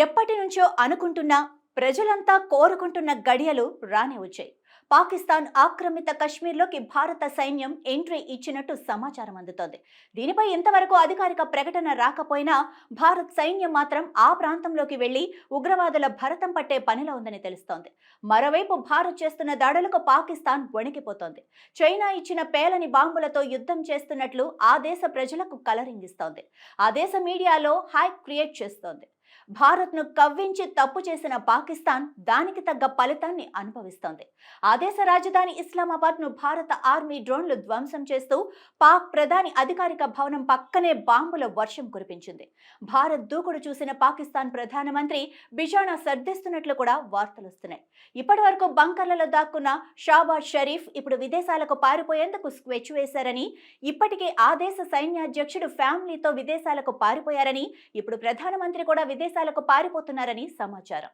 ఎప్పటి నుంచో అనుకుంటున్న ప్రజలంతా కోరుకుంటున్న గడియలు రానే వచ్చాయి. పాకిస్తాన్ ఆక్రమిత కశ్మీర్లోకి భారత సైన్యం ఎంట్రీ ఇచ్చినట్టు సమాచారం అందుతోంది. దీనిపై ఇంతవరకు అధికారిక ప్రకటన రాకపోయినా భారత్ సైన్యం మాత్రం ఆ ప్రాంతంలోకి వెళ్లి ఉగ్రవాదుల భరతం పట్టే పనిలో ఉందని తెలుస్తోంది. మరోవైపు భారత్ చేస్తున్న దాడులకు పాకిస్తాన్ వణికిపోతోంది. చైనా ఇచ్చిన పేలని బాంబులతో యుద్ధం చేస్తున్నట్లు ఆ దేశ ప్రజలకు కలరింగిస్తోంది. ఆ దేశ మీడియాలో హైప్ క్రియేట్ చేస్తోంది. భారత్ను కవ్వించి తప్పు చేసిన పాకిస్తాన్ దానికి తగ్గ ఫలితాన్ని అనుభవిస్తోంది. ఆ దేశ రాజధాని ఇస్లామాబాద్ను భారత ఆర్మీ డ్రోన్లు ధ్వంసం చేస్తూ పాక్ ప్రధాని అధికారిక భవనం పక్కనే బాంబుల వర్షం కురిపించింది. భారత్ దూకుడు చూసిన పాకిస్తాన్ ప్రధానమంత్రి బిజానా సర్దిస్తున్నట్లు కూడా వార్తలొస్తున్నాయి. ఇప్పటి వరకు బంకర్లలో దాక్కున్న షాబాజ్ షరీఫ్ ఇప్పుడు విదేశాలకు పారిపోయేందుకు స్కెచ్ వేశారని, ఇప్పటికే ఆ దేశ సైన్యాధ్యక్షుడు ఫ్యామిలీతో విదేశాలకు పారిపోయారని, ఇప్పుడు ప్రధానమంత్రి కూడా విదేశాలకు పారిపోతున్నారని సమాచారం.